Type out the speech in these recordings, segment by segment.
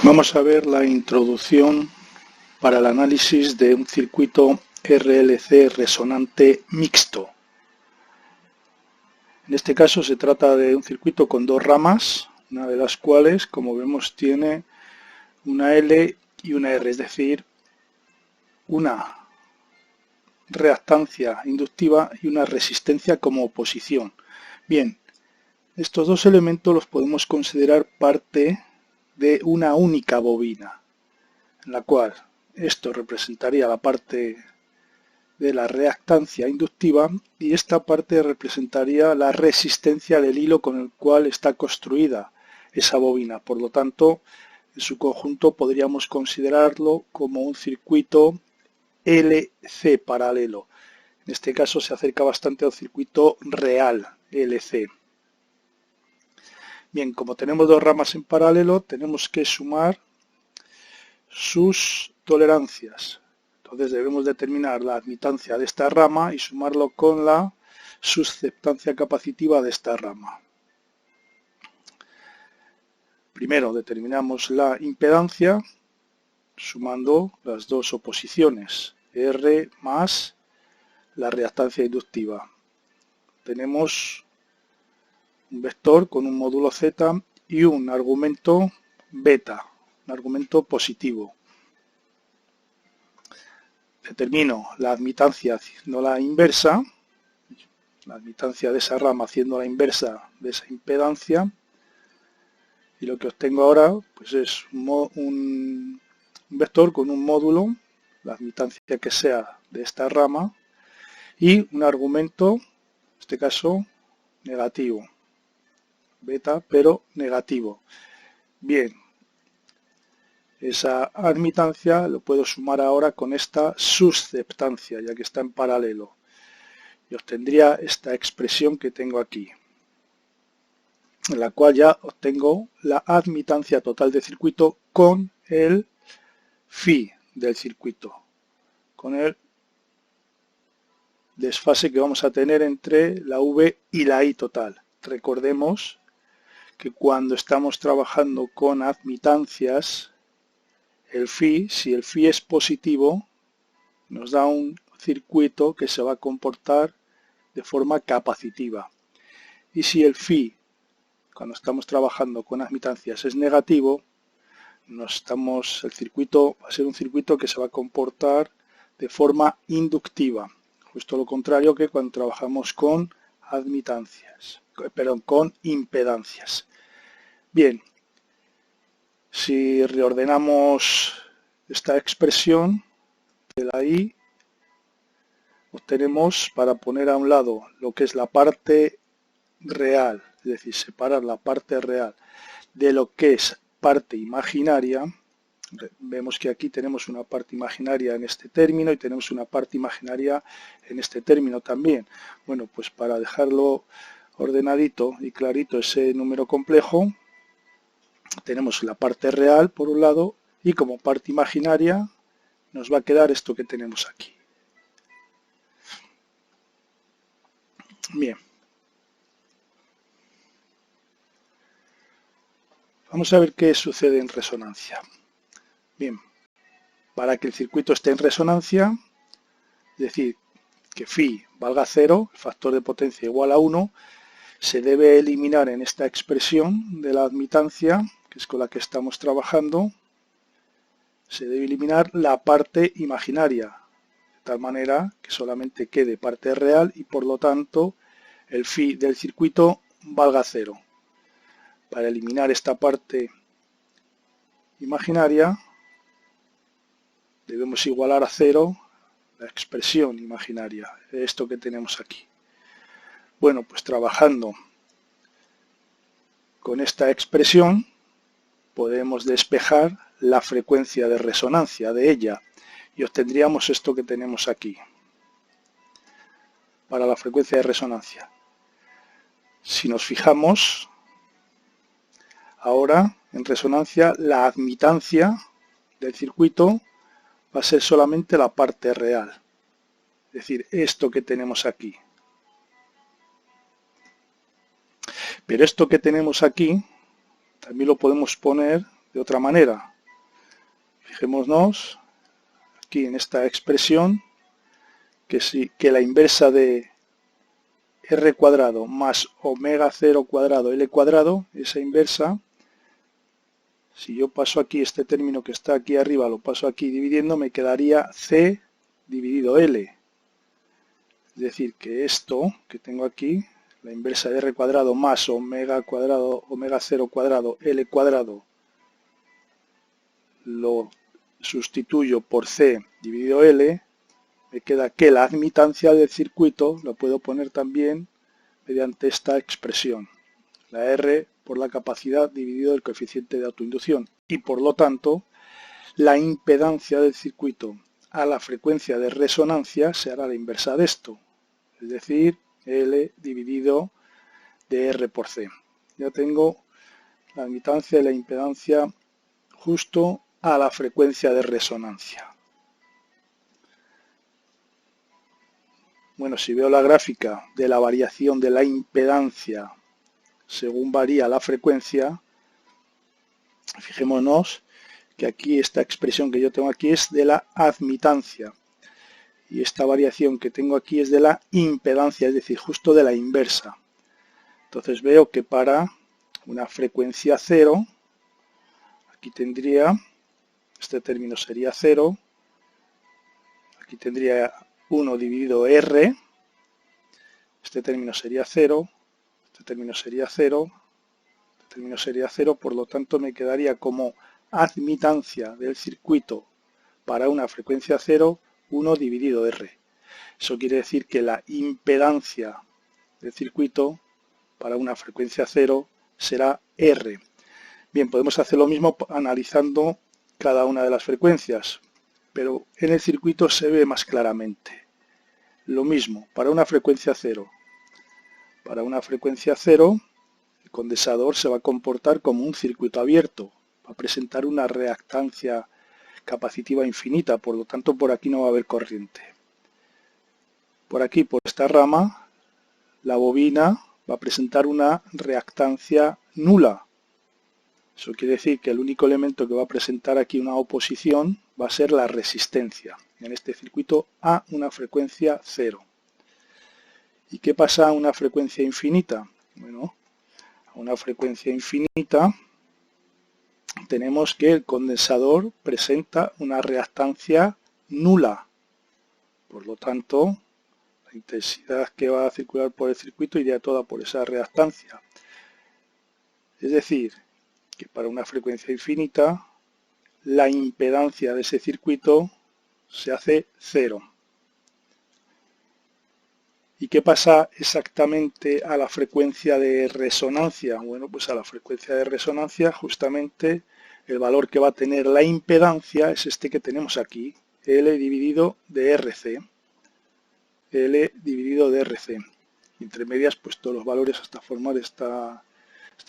Vamos a ver la introducción para el análisis de un circuito RLC resonante mixto. En este caso se trata de un circuito con dos ramas, una de las cuales, como vemos, tiene una L y una R, es decir, una reactancia inductiva y una resistencia como oposición. Bien, estos dos elementos los podemos considerar parte de una única bobina, en la cual esto representaría la parte de la reactancia inductiva y esta parte representaría la resistencia del hilo con el cual está construida esa bobina. Por lo tanto, en su conjunto podríamos considerarlo como un circuito LC paralelo. En este caso se acerca bastante al circuito real LC. Bien, como tenemos dos ramas en paralelo, tenemos que sumar sus tolerancias. Entonces debemos determinar la admitancia de esta rama y sumarlo con la susceptancia capacitiva de esta rama. Primero determinamos la impedancia sumando las dos oposiciones, R más la reactancia inductiva. Tenemos un vector con un módulo Z y un argumento beta, un argumento positivo. Determino la admitancia haciendo la inversa, la admitancia de esa rama haciendo la inversa de esa impedancia, y lo que obtengo ahora pues es un vector con un módulo, la admitancia que sea de esta rama, y un argumento, en este caso negativo, beta, pero negativo. Bien, esa admitancia lo puedo sumar ahora con esta susceptancia, ya que está en paralelo, y obtendría esta expresión que tengo aquí, en la cual ya obtengo la admitancia total del circuito con el phi del circuito, con el desfase que vamos a tener entre la V y la I total. Recordemos que cuando estamos trabajando con admitancias, el phi, si el phi es positivo, nos da un circuito que se va a comportar de forma capacitiva. Y si el phi, cuando estamos trabajando con admitancias, es negativo, el circuito va a ser un circuito que se va a comportar de forma inductiva. Justo lo contrario que cuando trabajamos con con impedancias. Bien, si reordenamos esta expresión de la I, obtenemos, para poner a un lado lo que es la parte real, es decir, separar la parte real de lo que es parte imaginaria. Vemos que aquí tenemos una parte imaginaria en este término y tenemos una parte imaginaria en este término también. Bueno, pues para dejarlo ordenadito y clarito ese número complejo, tenemos la parte real por un lado y como parte imaginaria nos va a quedar esto que tenemos aquí. Bien. Vamos a ver qué sucede en resonancia. Bien, para que el circuito esté en resonancia, es decir, que phi valga 0, el factor de potencia igual a 1, se debe eliminar en esta expresión de la admitancia, que es con la que estamos trabajando, se debe eliminar la parte imaginaria, de tal manera que solamente quede parte real y por lo tanto el phi del circuito valga 0. Para eliminar esta parte imaginaria, debemos igualar a 0 la expresión imaginaria, esto que tenemos aquí. Bueno, pues trabajando con esta expresión podemos despejar la frecuencia de resonancia de ella y obtendríamos esto que tenemos aquí para la frecuencia de resonancia. Si nos fijamos, ahora en resonancia la admitancia del circuito va a ser solamente la parte real, es decir, esto que tenemos aquí. Pero esto que tenemos aquí también lo podemos poner de otra manera. Fijémonos aquí en esta expresión que la inversa de r cuadrado más omega 0 cuadrado L cuadrado, esa inversa, si yo paso aquí este término que está aquí arriba, lo paso aquí dividiendo, me quedaría C dividido L. Es decir, que esto que tengo aquí, la inversa de r cuadrado más omega cuadrado, omega 0 cuadrado L cuadrado, lo sustituyo por C dividido L, me queda que la admitancia del circuito lo puedo poner también mediante esta expresión, la R por la capacidad dividido el coeficiente de autoinducción, y por lo tanto la impedancia del circuito a la frecuencia de resonancia se hará la inversa de esto, es decir, L dividido de R por C. Ya tengo la admitancia y la impedancia justo a la frecuencia de resonancia. Bueno, si veo la gráfica de la variación de la impedancia según varía la frecuencia, fijémonos que aquí esta expresión que yo tengo aquí es de la admitancia y esta variación que tengo aquí es de la impedancia, es decir, justo de la inversa. Entonces veo que para una frecuencia 0, aquí tendría, este término sería 0, aquí tendría 1 dividido R, este término sería 0, este término sería 0, este término sería 0, por lo tanto me quedaría como admitancia del circuito para una frecuencia 0, 1 dividido R. Eso quiere decir que la impedancia del circuito para una frecuencia 0 será R. Bien, podemos hacer lo mismo analizando cada una de las frecuencias, pero en el circuito se ve más claramente. Lo mismo, para una frecuencia 0. Para una frecuencia 0, el condensador se va a comportar como un circuito abierto. Va a presentar una reactancia capacitiva infinita, por lo tanto por aquí no va a haber corriente. Por aquí, por esta rama, la bobina va a presentar una reactancia nula. Eso quiere decir que el único elemento que va a presentar aquí una oposición va a ser la resistencia, en este circuito a una frecuencia 0. ¿Y qué pasa a una frecuencia infinita? Bueno, a una frecuencia infinita tenemos que el condensador presenta una reactancia nula. Por lo tanto, la intensidad que va a circular por el circuito iría toda por esa reactancia. Es decir, que para una frecuencia infinita, la impedancia de ese circuito se hace 0. ¿Y qué pasa exactamente a la frecuencia de resonancia? Bueno, pues a la frecuencia de resonancia justamente el valor que va a tener la impedancia es este que tenemos aquí, L dividido de RC. L dividido de RC. Entre medias, pues todos los valores hasta formar esta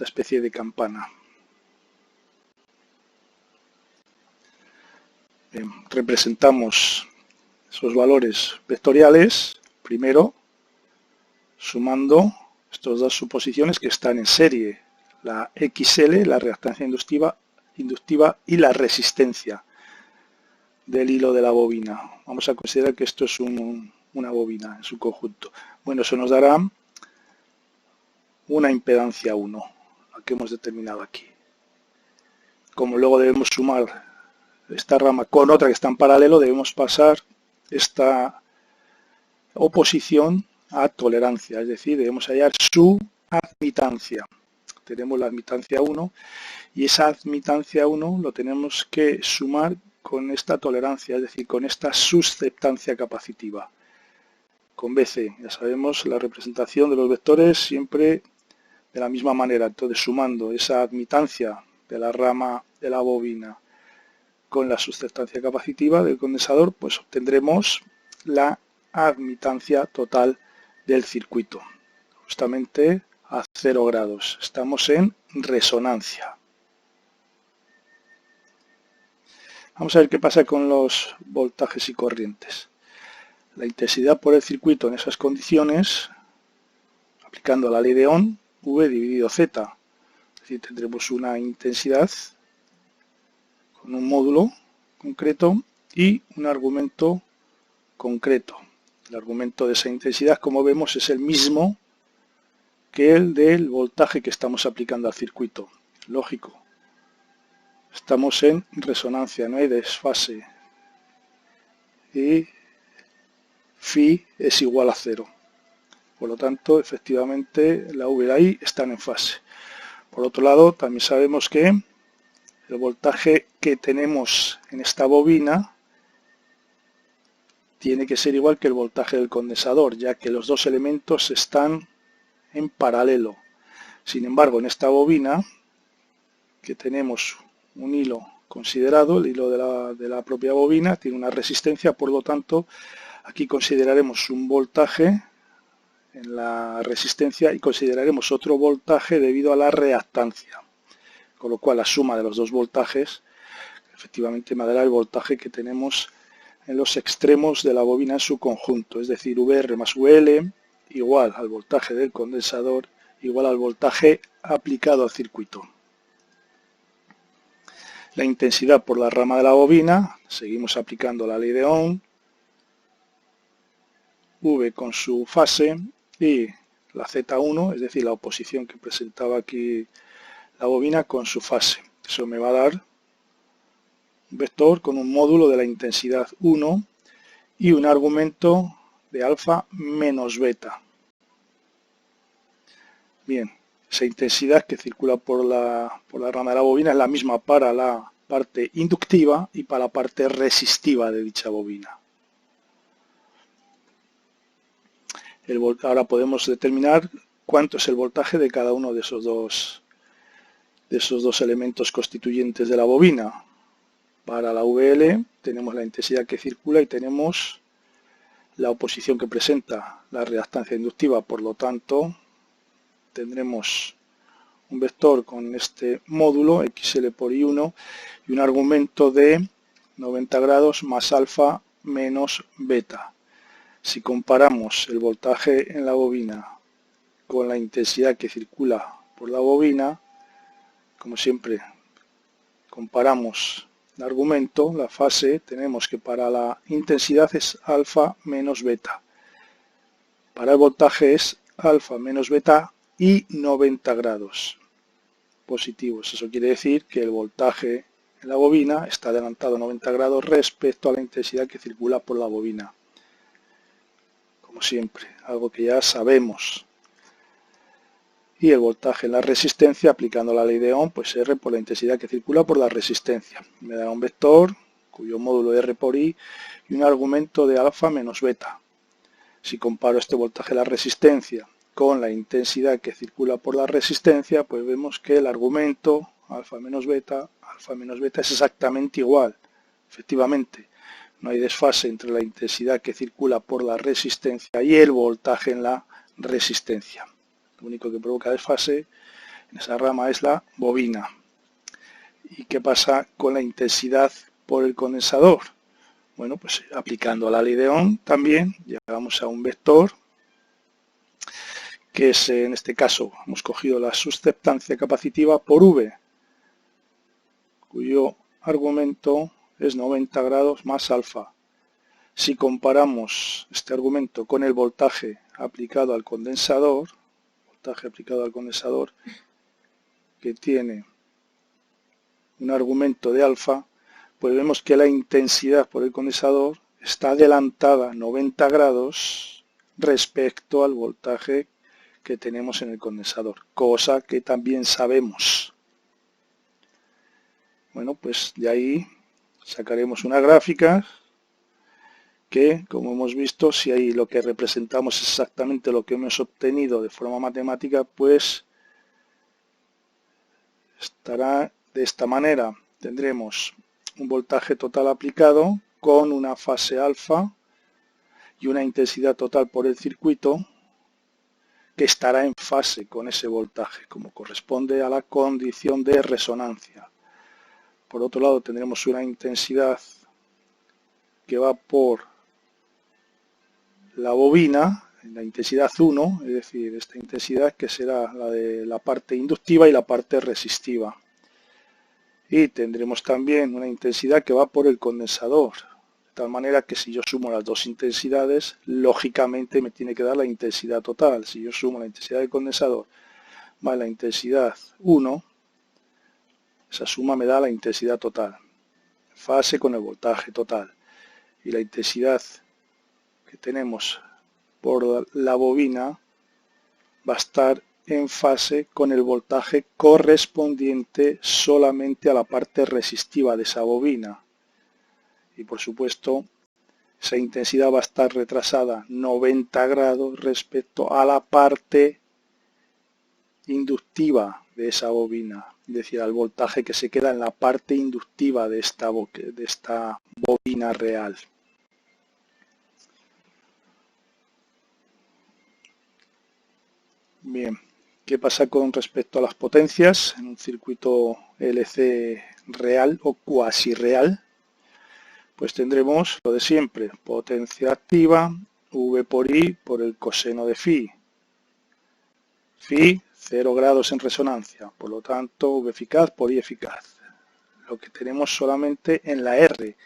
especie de campana. Bien, representamos esos valores vectoriales, primero, sumando estas dos suposiciones que están en serie, la XL, la reactancia inductiva y la resistencia del hilo de la bobina. Vamos a considerar que esto es una bobina en su conjunto. Bueno, eso nos dará una impedancia 1, la que hemos determinado aquí. Como luego debemos sumar esta rama con otra que está en paralelo, debemos pasar esta oposición a tolerancia, es decir, debemos hallar su admitancia. Tenemos la admitancia 1 y esa admitancia 1 lo tenemos que sumar con esta tolerancia, es decir, con esta susceptancia capacitiva. Con BC, ya sabemos, la representación de los vectores siempre de la misma manera, entonces sumando esa admitancia de la rama de la bobina con la susceptancia capacitiva del condensador, pues obtendremos la admitancia total del circuito, justamente a 0 grados. Estamos en resonancia. Vamos a ver qué pasa con los voltajes y corrientes. La intensidad por el circuito en esas condiciones, aplicando la ley de Ohm, V dividido Z. Es decir, tendremos una intensidad con un módulo, concreto y un argumento concreto. El argumento de esa intensidad, como vemos, es el mismo que el del voltaje que estamos aplicando al circuito. Lógico. Estamos en resonancia, no hay desfase. Y phi es igual a 0. Por lo tanto, efectivamente, la V y la I están en fase. Por otro lado, también sabemos que el voltaje que tenemos en esta bobina tiene que ser igual que el voltaje del condensador, ya que los dos elementos están en paralelo. Sin embargo, en esta bobina, que tenemos un hilo considerado, el hilo de la propia bobina, tiene una resistencia, por lo tanto, aquí consideraremos un voltaje en la resistencia y consideraremos otro voltaje debido a la reactancia. Con lo cual la suma de los dos voltajes efectivamente me dará el voltaje que tenemos en los extremos de la bobina en su conjunto, es decir, VR más VL igual al voltaje del condensador igual al voltaje aplicado al circuito. La intensidad por la rama de la bobina, seguimos aplicando la ley de Ohm, V con su fase y la Z1, es decir, la oposición que presentaba aquí la bobina con su fase. Eso me va a dar un vector con un módulo de la intensidad 1 y un argumento de alfa menos beta. Bien, esa intensidad que circula por la rama de la bobina es la misma para la parte inductiva y para la parte resistiva de dicha bobina. Ahora podemos determinar cuánto es el voltaje de cada uno de esos dos elementos constituyentes de la bobina. Para la VL tenemos la intensidad que circula y tenemos la oposición que presenta la reactancia inductiva, por lo tanto tendremos un vector con este módulo XL por I1 y un argumento de 90 grados más alfa menos beta. Si comparamos el voltaje en la bobina con la intensidad que circula por la bobina, como siempre comparamos el argumento, la fase, tenemos que para la intensidad es alfa menos beta. Para el voltaje es alfa menos beta y 90 grados positivos. Eso quiere decir que el voltaje en la bobina está adelantado 90 grados respecto a la intensidad que circula por la bobina. Como siempre, algo que ya sabemos. Y el voltaje en la resistencia, aplicando la ley de Ohm, pues R por la intensidad que circula por la resistencia. Me da un vector cuyo módulo R por I y un argumento de alfa menos beta. Si comparo este voltaje de la resistencia con la intensidad que circula por la resistencia, pues vemos que el argumento alfa menos beta es exactamente igual. Efectivamente, no hay desfase entre la intensidad que circula por la resistencia y el voltaje en la resistencia. Lo único que provoca desfase en esa rama es la bobina. ¿Y qué pasa con la intensidad por el condensador? Bueno, pues aplicando la ley de Ohm también llegamos a un vector que es, en este caso, hemos cogido la susceptancia capacitiva por V, cuyo argumento es 90 grados más alfa. Si comparamos este argumento con el voltaje aplicado al condensador, que tiene un argumento de alfa, pues vemos que la intensidad por el condensador está adelantada 90 grados respecto al voltaje que tenemos en el condensador, cosa que también sabemos. Bueno, pues de ahí sacaremos una gráfica que, como hemos visto, si ahí lo que representamos es exactamente lo que hemos obtenido de forma matemática, pues estará de esta manera. Tendremos un voltaje total aplicado con una fase alfa y una intensidad total por el circuito que estará en fase con ese voltaje, como corresponde a la condición de resonancia. Por otro lado, tendremos una intensidad que va por la bobina, la intensidad 1, es decir, esta intensidad que será la de la parte inductiva y la parte resistiva. Y tendremos también una intensidad que va por el condensador, de tal manera que si yo sumo las dos intensidades, lógicamente me tiene que dar la intensidad total. Si yo sumo la intensidad del condensador más la intensidad 1, esa suma me da la intensidad total, fase con el voltaje total. Y la intensidad que tenemos por la bobina va a estar en fase con el voltaje correspondiente solamente a la parte resistiva de esa bobina. Y por supuesto, esa intensidad va a estar retrasada 90 grados respecto a la parte inductiva de esa bobina, es decir, al voltaje que se queda en la parte inductiva de esta bobina real. Bien, ¿qué pasa con respecto a las potencias en un circuito LC real o cuasi real? Pues tendremos lo de siempre, potencia activa, V por I por el coseno de phi. Phi, 0 grados en resonancia, por lo tanto V eficaz por I eficaz. Lo que tenemos solamente en la R,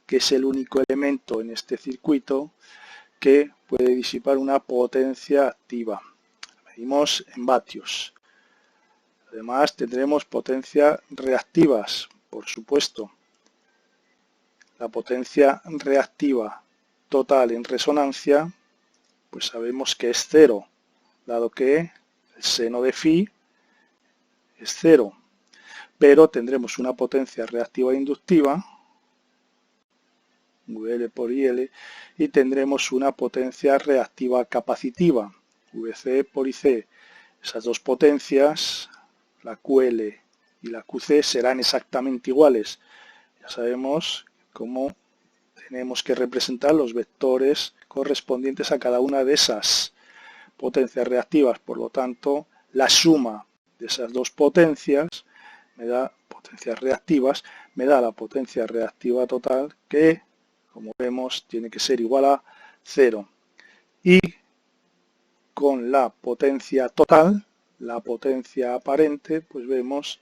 que es el único elemento en este circuito que puede disipar una potencia activa. Medimos en vatios. Además tendremos potencias reactivas, por supuesto. La potencia reactiva total en resonancia, pues sabemos que es 0, dado que el seno de phi es 0. Pero tendremos una potencia reactiva inductiva, VL por IL, y tendremos una potencia reactiva capacitiva, VC por IC. Esas dos potencias, la QL y la QC, serán exactamente iguales. Ya sabemos cómo tenemos que representar los vectores correspondientes a cada una de esas potencias reactivas. Por lo tanto, la suma de esas dos potencias me da potencias reactivas, me da la potencia reactiva total que, como vemos, tiene que ser igual a 0. Y con la potencia total, la potencia aparente, pues vemos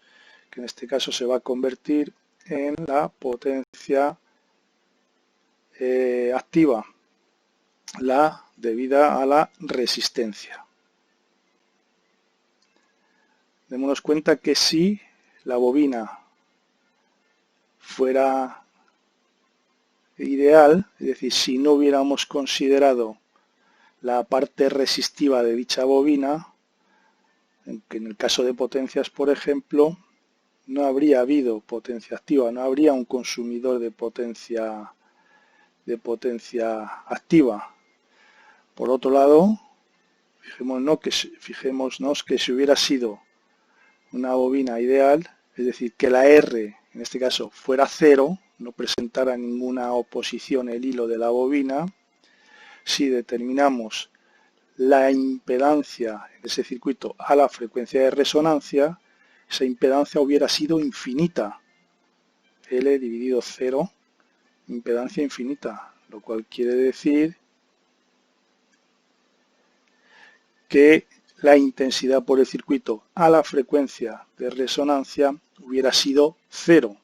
que en este caso se va a convertir en la potencia activa, la debida a la resistencia. Démonos cuenta que si la bobina fuera ideal, es decir, si no hubiéramos considerado la parte resistiva de dicha bobina, en el caso de potencias, por ejemplo, no habría habido potencia activa, no habría un consumidor de potencia activa. Por otro lado, fijémonos que si hubiera sido una bobina ideal, es decir, que la R, en este caso, fuera 0, no presentara ninguna oposición el hilo de la bobina, si determinamos la impedancia en ese circuito a la frecuencia de resonancia, esa impedancia hubiera sido infinita, L dividido 0, impedancia infinita, lo cual quiere decir que la intensidad por el circuito a la frecuencia de resonancia hubiera sido 0.